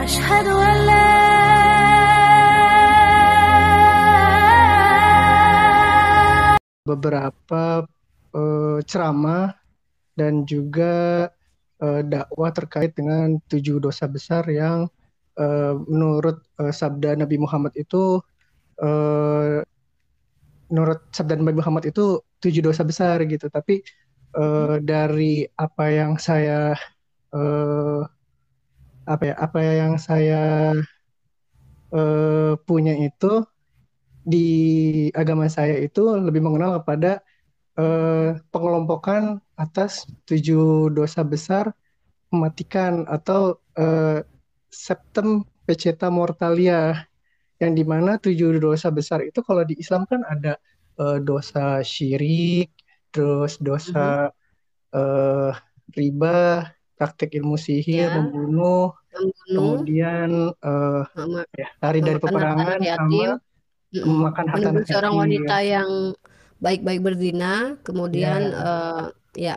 أشهد أن لا beberapa ceramah dan juga dakwah terkait dengan 7 dosa besar yang menurut sabda Nabi Muhammad itu eh, menurut sabda Nabi Muhammad itu 7 dosa besar gitu. Tapi dari apa yang saya eh, apa yang saya punya itu di agama saya itu lebih mengenal kepada pengelompokan atas 7 dosa besar mematikan atau septem peccata mortalia, yang dimana 7 dosa besar itu kalau di Islam kan ada dosa syirik, terus dosa eh, riba, praktek ilmu sihir, Ya, membunuh, membunuh, kemudian lari dari memakan harta anak peperangan, yatim, sama memakan harta menuduh anak seorang yatim. wanita yang baik-baik berzina, kemudian Ya, ya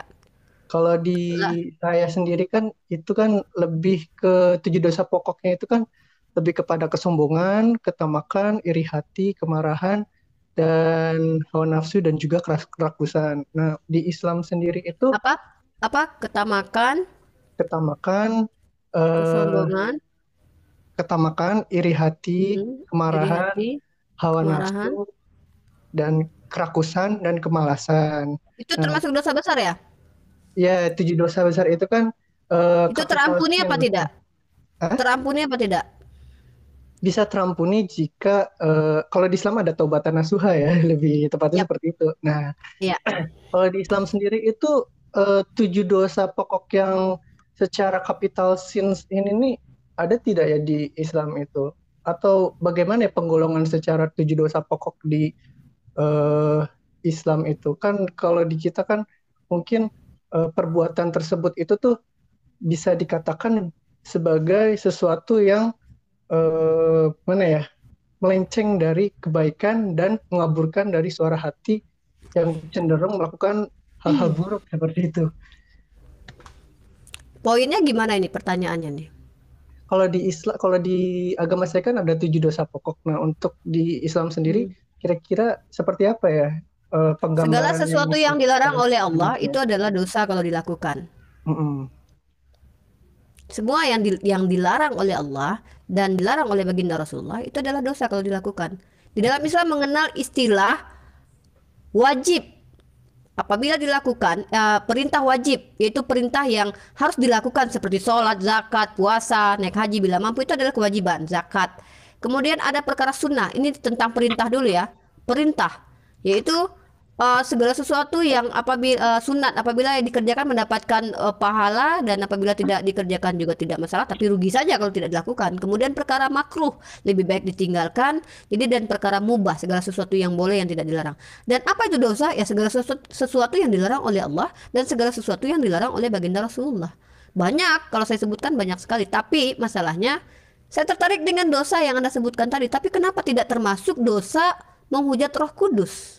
kalau di itulah. saya sendiri kan itu kan lebih ke 7 dosa pokoknya itu kan lebih kepada kesombongan, ketamakan, iri hati, kemarahan, dan hawa nafsu dan juga kerakusan. Nah, di Islam sendiri itu Apa? Apa? Ketamakan, ketamakan, eh, kesombongan, iri hati, iri kemarahan, hati, hawa kemarahan. nafsu, dan kerakusan dan kemalasan. Itu Nah, termasuk dosa besar ya? ya 7 dosa besar itu kan Itu capital terampuni sin. apa tidak? Hah? Terampuni apa tidak? Bisa terampuni jika kalau di Islam ada taubatan nasuha ya, lebih tepatnya Yap, seperti itu. Nah, ya. kalau di Islam sendiri itu 7 dosa pokok yang secara capital sins ini nih ada tidak ya di Islam itu? Atau bagaimana ya penggolongan secara 7 dosa pokok di eh, Islam itu? Kan kalau di kita kan mungkin perbuatan tersebut itu tuh bisa dikatakan sebagai sesuatu yang mana ya, melenceng dari kebaikan dan mengaburkan dari suara hati yang cenderung melakukan hal-hal buruk seperti itu. Poinnya gimana ini pertanyaannya nih? Kalau di agama saya kan ada 7 dosa pokok. Nah, untuk di Islam sendiri kira-kira seperti apa ya Segala penggambaran yang sesuatu yang mungkin dilarang secara oleh Allah umumnya? itu adalah dosa kalau dilakukan. Mm-mm. Semua yang dilarang oleh Allah dan dilarang oleh baginda Rasulullah itu adalah dosa kalau dilakukan. Di dalam Islam mengenal istilah wajib apabila dilakukan perintah wajib, yaitu perintah yang harus dilakukan seperti sholat, zakat, puasa, naik haji bila mampu, itu adalah kewajiban zakat. Kemudian ada perkara sunnah, ini tentang perintah dulu ya, perintah yaitu segala sesuatu yang apabila sunat apabila dikerjakan mendapatkan pahala, dan apabila tidak dikerjakan juga tidak masalah, tapi rugi saja kalau tidak dilakukan. Kemudian perkara makruh lebih baik ditinggalkan. Jadi, dan perkara mubah, segala sesuatu yang boleh yang tidak dilarang. Dan apa itu dosa? Ya segala sesuatu yang dilarang oleh Allah dan segala sesuatu yang dilarang oleh baginda Rasulullah. Banyak, kalau saya sebutkan banyak sekali. Tapi masalahnya saya tertarik dengan dosa yang Anda sebutkan tadi. Tapi kenapa tidak termasuk dosa menghujat Roh Kudus?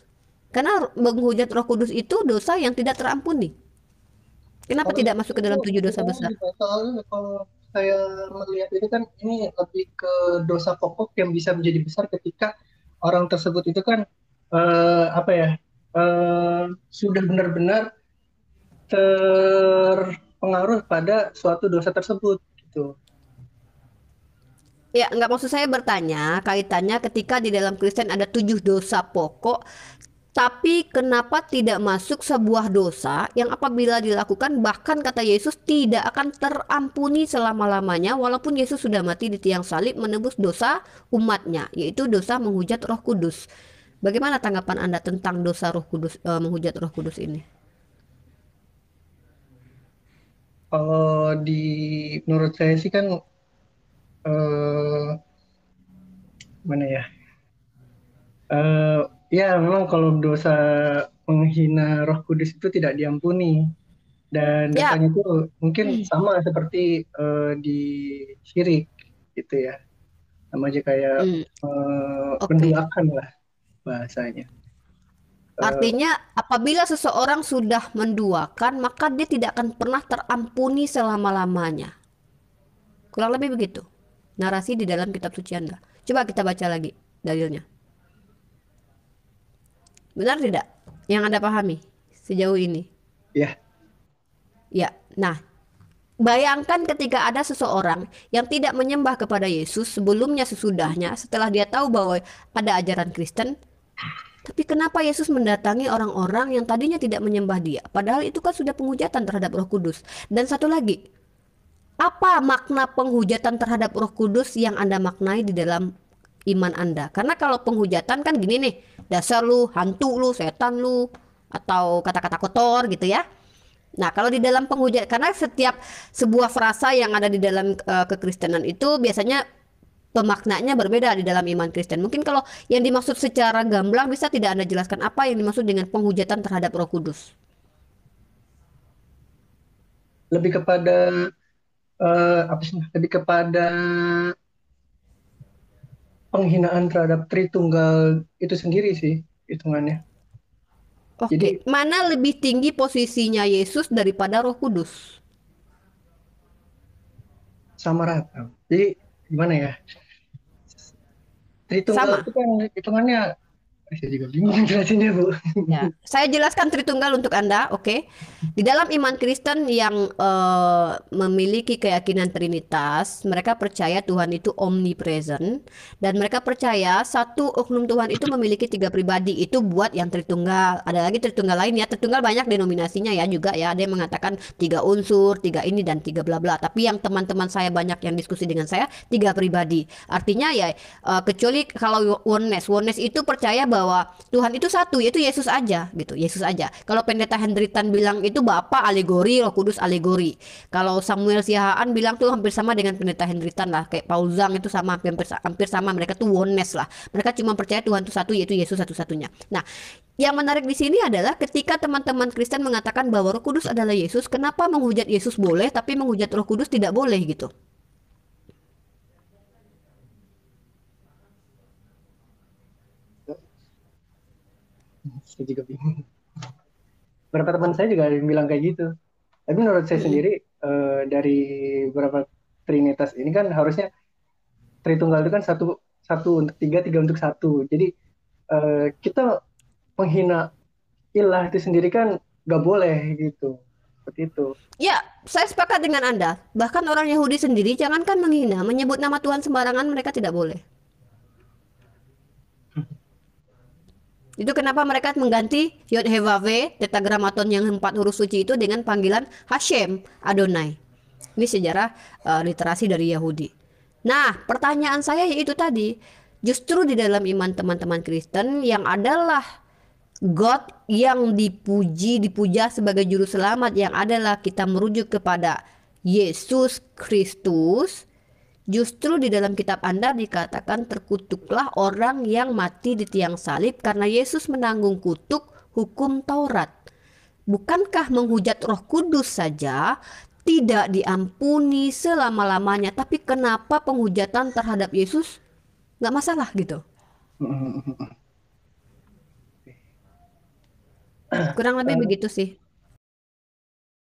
Karena menghujat Roh Kudus itu dosa yang tidak terampuni. Kenapa Kalau tidak masuk ke itu dalam 7 dosa ceritanya besar? gitu. Soalnya kalau saya melihat itu kan ini lebih ke dosa pokok yang bisa menjadi besar ketika orang tersebut itu kan apa ya, sudah benar-benar terpengaruh pada suatu dosa tersebut gitu. Ya, nggak, maksud saya bertanya kaitannya ketika di dalam Kristen ada 7 dosa pokok, tapi kenapa tidak masuk sebuah dosa yang apabila dilakukan bahkan kata Yesus tidak akan terampuni selama-lamanya, walaupun Yesus sudah mati di tiang salib menebus dosa umatnya, yaitu dosa menghujat Roh Kudus. Bagaimana tanggapan Anda tentang dosa Roh Kudus, menghujat Roh Kudus ini? Kalau menurut saya sih kan eh, mana ya? Eh, ya memang kalau dosa menghina Roh Kudus itu tidak diampuni, dan Ya, dosanya itu mungkin sama seperti di syirik gitu ya, sama aja kayak oke. menduakan lah bahasanya. Eh, Artinya apabila seseorang sudah menduakan, maka dia tidak akan pernah terampuni selama-lamanya. Kurang lebih begitu. narasi di dalam kitab suci Anda. Coba kita baca lagi dalilnya. Benar tidak? Yang Anda pahami sejauh ini? Ya, Ya. Nah, bayangkan ketika ada seseorang yang tidak menyembah kepada Yesus sebelumnya, sesudahnya, setelah dia tahu bahwa ada ajaran Kristen, tapi kenapa Yesus mendatangi orang-orang yang tadinya tidak menyembah dia? Padahal itu kan sudah penghujatan terhadap Roh Kudus. Dan satu lagi, apa makna penghujatan terhadap Roh Kudus yang Anda maknai di dalam iman Anda? Karena kalau penghujatan kan gini nih, dasar lu, hantu lu, setan lu, atau kata-kata kotor gitu ya. Nah, kalau di dalam penghujat, karena setiap sebuah frasa yang ada di dalam kekristenan itu biasanya pemaknanya berbeda di dalam iman Kristen. Mungkin kalau yang dimaksud secara gamblang bisa tidak Anda jelaskan apa yang dimaksud dengan penghujatan terhadap Roh Kudus? lebih kepada apa sih? Lebih kepada penghinaan terhadap Tritunggal itu sendiri sih hitungannya. Oke, Jadi mana lebih tinggi posisinya Yesus daripada Roh Kudus? sama rata. Jadi gimana ya? Tritunggal Sama. itu kan hitungannya, saya juga bingung jelasinnya, Bu. Ya, saya jelaskan Tritunggal untuk Anda, oke. Di dalam iman Kristen yang memiliki keyakinan Trinitas, mereka percaya Tuhan itu omnipresent dan mereka percaya satu oknum Tuhan itu memiliki tiga pribadi. Itu buat yang Tritunggal. Ada lagi Tritunggal lain ya. Tritunggal banyak denominasinya ya juga ya. Ada yang mengatakan tiga unsur, tiga ini dan tiga bla bla. Tapi yang teman-teman saya banyak yang diskusi dengan saya tiga pribadi. Artinya ya kecuali kalau oneness itu percaya bahwa Tuhan itu satu, yaitu Yesus aja gitu, Yesus aja. Kalau Pendeta Hendritan bilang itu Bapa alegori, Roh Kudus alegori. Kalau Samuel Siahaan bilang tuh hampir sama dengan Pendeta Hendritan lah, kayak Paul Zhang itu sama, hampir sama. Mereka tuh oneness lah. Mereka cuma percaya Tuhan itu satu, yaitu Yesus satu-satunya. Nah, yang menarik di sini adalah ketika teman-teman Kristen mengatakan bahwa Roh Kudus adalah Yesus, kenapa menghujat Yesus boleh, tapi menghujat Roh Kudus tidak boleh gitu? Saya juga bingung. Beberapa teman saya juga ada yang bilang kayak gitu. Tapi menurut saya sendiri dari beberapa Trinitas ini kan harusnya Tritunggal itu kan satu satu untuk tiga, tiga untuk satu. Jadi kita menghina ilah itu sendiri kan nggak boleh gitu. Seperti itu. Ya, saya sepakat dengan Anda. Bahkan orang Yahudi sendiri jangankan menghina, menyebut nama Tuhan sembarangan mereka tidak boleh. Itu kenapa mereka mengganti Yod He Vav He, tetragramaton yang 4 huruf suci itu dengan panggilan Hashem Adonai. Ini sejarah literasi dari Yahudi. Nah, pertanyaan saya yaitu tadi, justru di dalam iman teman-teman Kristen yang adalah God yang dipuja sebagai juru selamat, yang adalah kita merujuk kepada Yesus Kristus. Justru di dalam kitab Anda dikatakan terkutuklah orang yang mati di tiang salib karena Yesus menanggung kutuk hukum Taurat. Bukankah menghujat Roh Kudus saja tidak diampuni selama-lamanya, tapi kenapa penghujatan terhadap Yesus nggak masalah gitu? Kurang lebih begitu sih.